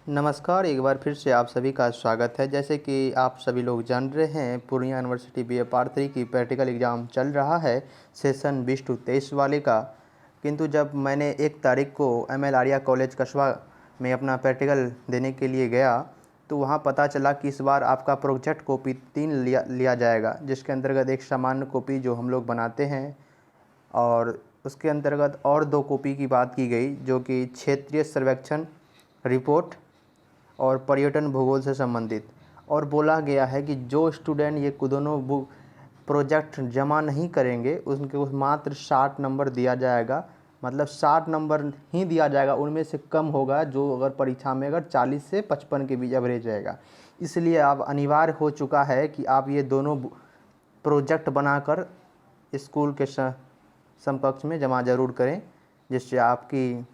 नमस्कार, एक बार फिर से आप सभी का स्वागत है। जैसे कि आप सभी लोग जान रहे हैं, पूर्णिया यूनिवर्सिटी बीए पार्ट 3 की प्रैक्टिकल एग्ज़ाम चल रहा है सेशन 20 से 23 वाले का। किंतु जब मैंने 1 तारीख को एमएल आर्या कॉलेज कस्बा में अपना प्रैक्टिकल देने के लिए गया, तो वहाँ पता चला कि इस बार आपका प्रोजेक्ट कॉपी 3 लिया जाएगा, जिसके अंतर्गत एक सामान्य कॉपी जो हम लोग बनाते हैं और उसके अंतर्गत और 2 कॉपी की बात की गई, जो कि क्षेत्रीय सर्वेक्षण रिपोर्ट और पर्यटन भूगोल से संबंधित। और बोला गया है कि जो स्टूडेंट ये दोनों बुक प्रोजेक्ट जमा नहीं करेंगे उनको मात्र 60 नंबर दिया जाएगा। मतलब 60 नंबर ही दिया जाएगा, उनमें से कम होगा जो अगर परीक्षा में अगर 40 से 55 के बीच एवरेज रहेगा। इसलिए अब अनिवार्य हो चुका है कि आप ये दोनों प्रोजेक्ट बनाकर स्कूल के समकक्ष में जमा ज़रूर करें, जिससे आपकी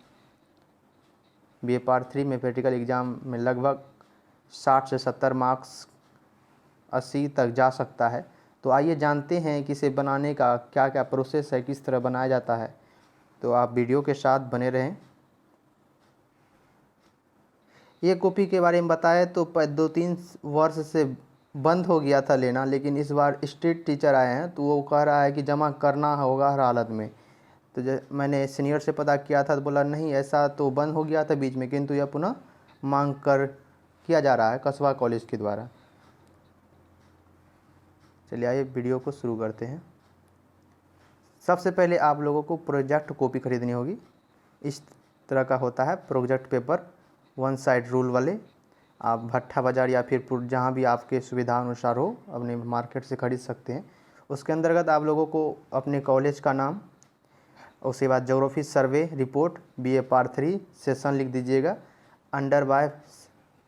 बीए पार्ट 3 में प्रैक्टिकल एग्ज़ाम में लगभग 60 से 70 मार्क्स 80 तक जा सकता है। तो आइए जानते हैं कि इसे बनाने का क्या क्या प्रोसेस है, किस तरह बनाया जाता है। तो आप वीडियो के साथ बने रहें। ये कॉपी के बारे में बताएं तो 2-3 वर्ष से बंद हो गया था लेना, लेकिन इस बार स्ट्रीट टीचर आए हैं तो वो कह रहा है कि जमा करना होगा हर हालत में। तो मैंने सीनियर से पता किया था तो बोला नहीं, ऐसा तो बंद हो गया था बीच में, किंतु यह पुनः मांग कर किया जा रहा है कस्बा कॉलेज के द्वारा। चलिए आइए वीडियो को शुरू करते हैं। सबसे पहले आप लोगों को प्रोजेक्ट कॉपी खरीदनी होगी। इस तरह का होता है प्रोजेक्ट पेपर, 1 साइड रूल वाले। आप भट्टा बाज़ार या फिर जहाँ भी आपके सुविधा अनुसार हो अपने मार्केट से खरीद सकते हैं। उसके अंतर्गत आप लोगों को अपने कॉलेज का नाम, उसके बाद geography survey report BA part 3 session लिख दीजिएगा। अंडर बाय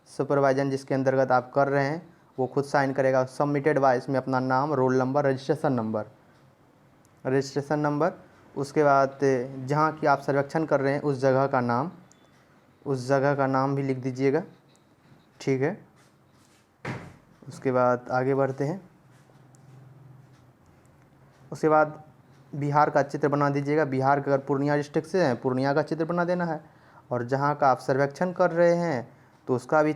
सुपरवाइजन जिसके अंतर्गत आप कर रहे हैं वो खुद साइन करेगा। सबमिटेड बाय इसमें अपना नाम, रोल नंबर, रजिस्ट्रेशन नंबर। उसके बाद जहाँ की आप सर्वेक्षण कर रहे हैं उस जगह का नाम भी लिख दीजिएगा, ठीक है। उसके बाद आगे बढ़ते हैं। उसके बाद बिहार का चित्र बना दीजिएगा। बिहार का अगर पूर्णिया डिस्ट्रिक्ट से है, पूर्णिया का चित्र बना देना है। और जहाँ का आप सर्वेक्षण कर रहे हैं तो उसका भी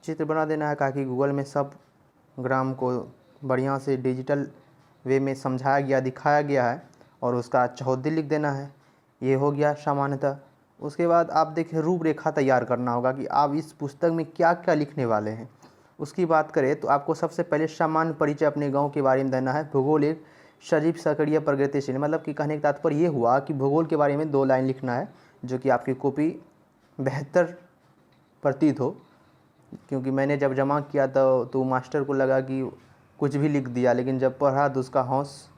चित्र बना देना है, ताकि गूगल में सब ग्राम को बढ़िया से डिजिटल वे में समझाया गया, दिखाया गया है। और उसका चौहद्दी लिख देना है। ये हो गया सामान्यतः। उसके बाद आप देखिए रूपरेखा तैयार करना होगा कि आप इस पुस्तक में क्या क्या लिखने वाले हैं। उसकी बात करें तो आपको सबसे पहले सामान्य परिचय अपने गाँव के बारे में देना है। भूगोल एक सजीव सक्रिय प्रगतिशील, मतलब कि कहने का तात्पर्य ये हुआ कि भूगोल के बारे में 2 लाइन लिखना है, जो कि आपकी कॉपी बेहतर प्रतीत हो। क्योंकि मैंने जब जमा किया तो मास्टर को लगा कि कुछ भी लिख दिया, लेकिन जब पढ़ा तो उसका हौस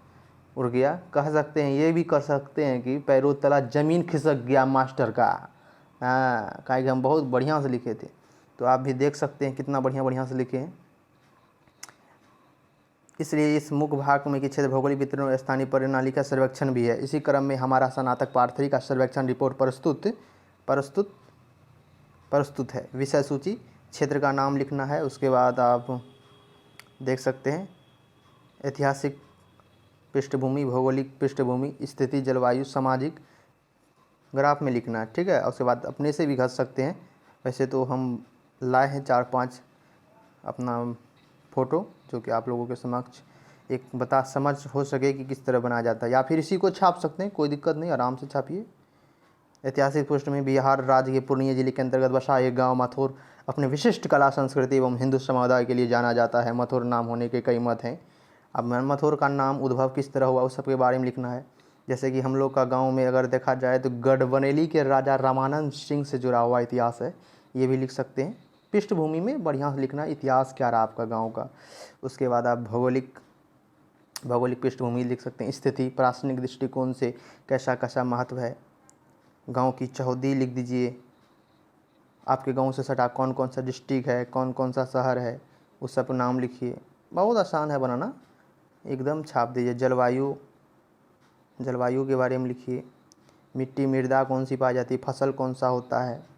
उड़ गया। कह सकते हैं, ये भी कर सकते हैं कि पैरों तला ज़मीन खिसक गया मास्टर का। हाँ, कहा कि हम बहुत बढ़िया से लिखे थे। तो आप भी देख सकते हैं कितना बढ़िया से लिखे हैं। इसलिए इस मुख्य भाग में कि क्षेत्र भौगोलिक वितरण और स्थानीय प्रणाली का सर्वेक्षण भी है। इसी क्रम में हमारा स्नातक पार्ट 3 का सर्वेक्षण रिपोर्ट प्रस्तुत है। विषय सूची, क्षेत्र का नाम लिखना है। उसके बाद आप देख सकते हैं ऐतिहासिक पृष्ठभूमि, भौगोलिक पृष्ठभूमि, स्थिति, जलवायु, सामाजिक ग्राफ में लिखना है, ठीक है। उसके बाद अपने से भी घस सकते हैं। वैसे तो हम लाए हैं 4-5 अपना फ़ोटो, जो कि आप लोगों के समक्ष एक समझ हो सके कि किस तरह बनाया जाता है। या फिर इसी को छाप सकते हैं, कोई दिक्कत नहीं, आराम से छापिए। ऐतिहासिक पृष्ठभूमि, बिहार राज्य के पूर्णिया जिले के अंतर्गत बसा एक गांव मथुर अपने विशिष्ट कला संस्कृति एवं हिंदू समुदाय के लिए जाना जाता है। मथुर नाम होने के कई मत हैं। अब मथुर का नाम उद्भव किस तरह हुआ उस सब के बारे में लिखना है। जैसे कि हम लोग का गांव में अगर देखा जाए तो गढ़बनेली के राजा रामानंद सिंह से जुड़ा हुआ इतिहास है, ये भी लिख सकते हैं। पृष्ठभूमि में बढ़िया से लिखना, इतिहास क्या रहा आपका गाँव का। उसके बाद आप भौगोलिक पृष्ठभूमि लिख सकते हैं। स्थिति, प्रासंगिक दृष्टिकोण से कैसा महत्व है। गांव की चौहद्दी लिख दीजिए। आपके गांव से सटा कौन कौन सा डिस्ट्रिक्ट है, कौन कौन सा शहर है, उस सब नाम लिखिए। बहुत आसान है बनाना, एकदम छाप दीजिए। जलवायु के बारे में लिखिए। मिट्टी मृदा कौन सी पाई जाती है, फसल कौन सा होता है,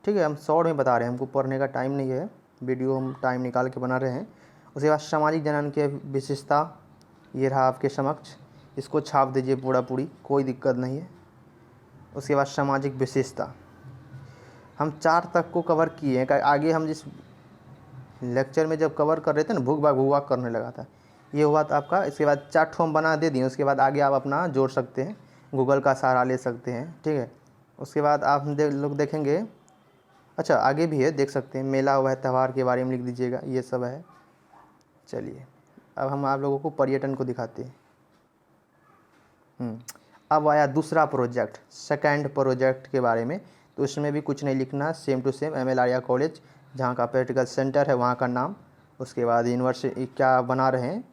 ठीक है। हम शॉर्ट में बता रहे हैं, हमको पढ़ने का टाइम नहीं है, वीडियो हम टाइम निकाल के बना रहे हैं। उसके बाद सामाजिक जनन की विशेषता, ये रहा आपके समक्ष, इसको छाप दीजिए पूरी, कोई दिक्कत नहीं है। उसके बाद सामाजिक विशेषता, हम 4 तक को कवर किए हैं। आगे हम जिस लेक्चर में जब कवर कर रहे थे ना, भूख भाग करने लगा था। ये हुआ था आपका। इसके बाद 4 ठो हम बना दे दिए। उसके बाद आगे आप अपना जोड़ सकते हैं, गूगल का सहारा ले सकते हैं, ठीक है। उसके बाद आप लोग देखेंगे, अच्छा आगे भी है, देख सकते हैं। मेला हुआ है, त्यौहार के बारे में लिख दीजिएगा, ये सब है। चलिए अब हम आप लोगों को पर्यटन को दिखाते हैं। अब आया दूसरा प्रोजेक्ट, सेकंड प्रोजेक्ट के बारे में। तो उसमें भी कुछ नहीं लिखना, same to same ML Arya college जहाँ का प्रैक्टिकल सेंटर है वहाँ का नाम। उसके बाद यूनिवर्सिटी क्या बना रहे हैं,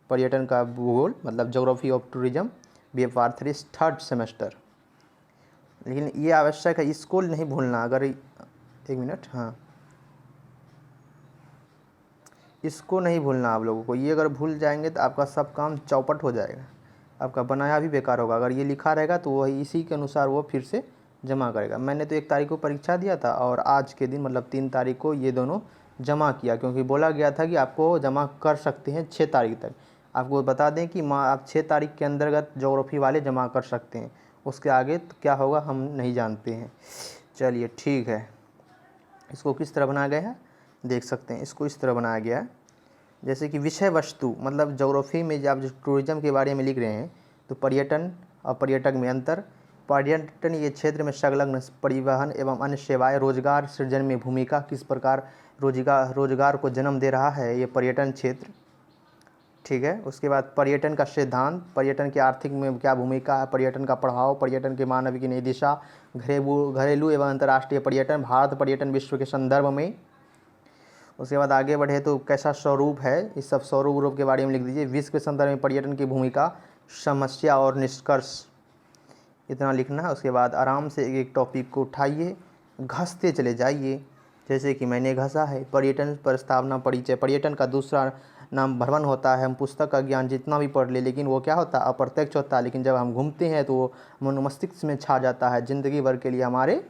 पर्यटन का भूगोल मतलब geography of tourism, BA Part 3 third semester. लेकिन ये आवश्यक है, इसको नहीं भूलना। अगर एक मिनट, हाँ इसको नहीं भूलना आप लोगों को। ये अगर भूल जाएंगे तो आपका सब काम चौपट हो जाएगा, आपका बनाया भी बेकार होगा। अगर ये लिखा रहेगा तो वही इसी के अनुसार वो फिर से जमा करेगा। मैंने तो 1 तारीख को परीक्षा दिया था और आज के दिन मतलब 3 तारीख को ये दोनों जमा किया, क्योंकि बोला गया था कि आपको जमा कर सकते हैं 6 तारीख तक। आपको बता दें कि आप 6 तारीख के अंतर्गत ज्योग्राफी वाले जमा कर सकते हैं। उसके आगे तो क्या होगा हम नहीं जानते हैं। चलिए ठीक है, इसको किस तरह बनाया गया है देख सकते हैं। इसको इस तरह बनाया गया है जैसे कि विषय वस्तु, मतलब ज्योग्राफी में जब आप टूरिज्म के बारे में लिख रहे हैं तो पर्यटन और पर्यटक में अंतर। पर्यटन ये क्षेत्र में संलग्न परिवहन एवं अन्य सेवाएं रोजगार सृजन में भूमिका, किस प्रकार रोजगार को जन्म दे रहा है ये पर्यटन क्षेत्र, ठीक है। उसके बाद पर्यटन का सिद्धांत, पर्यटन की आर्थिक में क्या भूमिका है, पर्यटन का प्रभाव, पर्यटन के मानव की नई दिशा, घरेलू एवं अंतर्राष्ट्रीय पर्यटन, भारत पर्यटन विश्व के संदर्भ में। उसके बाद आगे बढ़े तो कैसा स्वरूप है, इस सब स्वरूप रूप के बारे में लिख दीजिए। विश्व के संदर्भ में पर्यटन की भूमिका, समस्या और निष्कर्ष, इतना लिखना है। उसके बाद आराम से एक टॉपिक को उठाइए, घसते चले जाइए, जैसे कि मैंने घसा है। पर्यटन प्रस्तावना परिचय, पर्यटन का दूसरा नाम भ्रमण होता है। हम पुस्तक का ज्ञान जितना भी पढ़ ले, लेकिन वो क्या होता है, अप्रत्यक्ष होता है। लेकिन जब हम घूमते हैं तो वो मन मस्तिष्क में छा जाता है, ज़िंदगी भर के लिए हमारे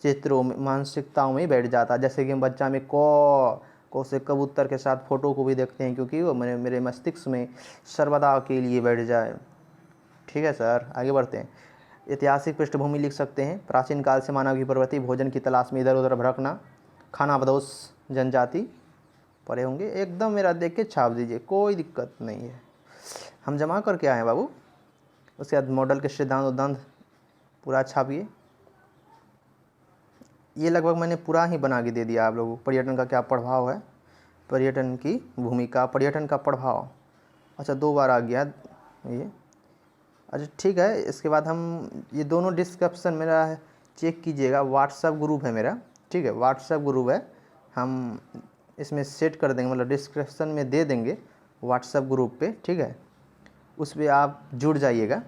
चित्रों में मानसिकताओं में बैठ जाता है। जैसे कि हम बच्चा में को से कबूतर के साथ फ़ोटो को भी देखते हैं, क्योंकि वो मेरे मस्तिष्क में सर्वदा के लिए बैठ जाए। ठीक है सर, आगे बढ़ते हैं। ऐतिहासिक पृष्ठभूमि लिख सकते हैं। प्राचीन काल से मानव की प्रवृत्ति भोजन की तलाश में इधर उधर भटकना, खानाबदोश जनजाति पढ़े होंगे, एकदम मेरा देख के छाप दीजिए, कोई दिक्कत नहीं है। हम जमा करके आए हैं बाबू। उसके बाद मॉडल के सिद्धांत उद्धांत पूरा छापिए। ये लगभग मैंने पूरा ही बना के दे दिया आप लोगों को। पर्यटन का क्या प्रभाव है, पर्यटन की भूमिका, पर्यटन का प्रभाव। अच्छा 2 बार आ गया ये। अच्छा ठीक है, इसके बाद हम ये दोनों डिस्क्रिप्शन मेरा है, चेक कीजिएगा। व्हाट्सएप ग्रुप है मेरा, ठीक है, व्हाट्सएप ग्रुप है। हम इसमें सेट कर देंगे, मतलब डिस्क्रिप्शन में दे देंगे व्हाट्सएप ग्रुप पे, ठीक है। उस पर आप जुड़ जाइएगा।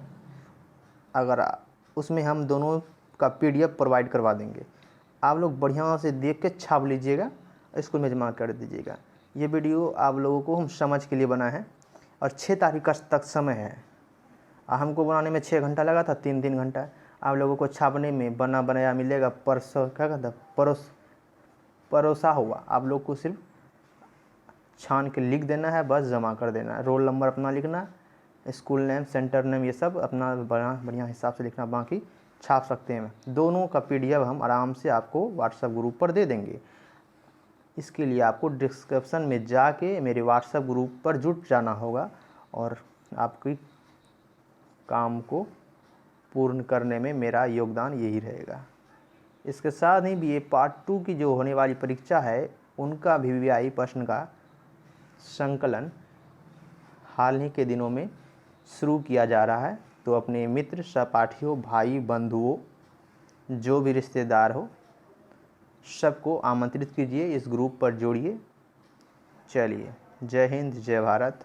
अगर उसमें हम दोनों का PDF प्रोवाइड करवा देंगे, आप लोग बढ़िया से देख के छाप लीजिएगा, स्कूल में जमा कर दीजिएगा। ये वीडियो आप लोगों को हम समझ के लिए बना है और 6 तारीख तक समय है। हमको बनाने में 6 घंटा लगा था, 3 घंटा। आप लोगों को छापने में बना बनाया मिलेगा परसों, क्या कहता परोसा हुआ। आप लोग को सिर्फ छान के लिख देना है, बस जमा कर देना है। रोल नंबर अपना लिखना, स्कूल नेम, सेंटर नेम, ये सब अपना बढ़िया हिसाब से लिखना, बाकी छाप सकते हैं। दोनों का PDF हम आराम से आपको व्हाट्सएप ग्रुप पर दे देंगे। इसके लिए आपको डिस्क्रिप्शन में जाके मेरे व्हाट्सएप ग्रुप पर जुड़ जाना होगा और आपकी काम को पूर्ण करने में मेरा योगदान यही रहेगा। इसके साथ ही BA Part 2 की जो होने वाली परीक्षा है उनका भी VVI प्रश्न का संकलन हाल ही के दिनों में शुरू किया जा रहा है। तो अपने मित्र, सहपाठियों, भाई बंधुओं, जो भी रिश्तेदार हो, सबको आमंत्रित कीजिए, इस ग्रुप पर जोड़िए। चलिए, जय हिंद, जय भारत।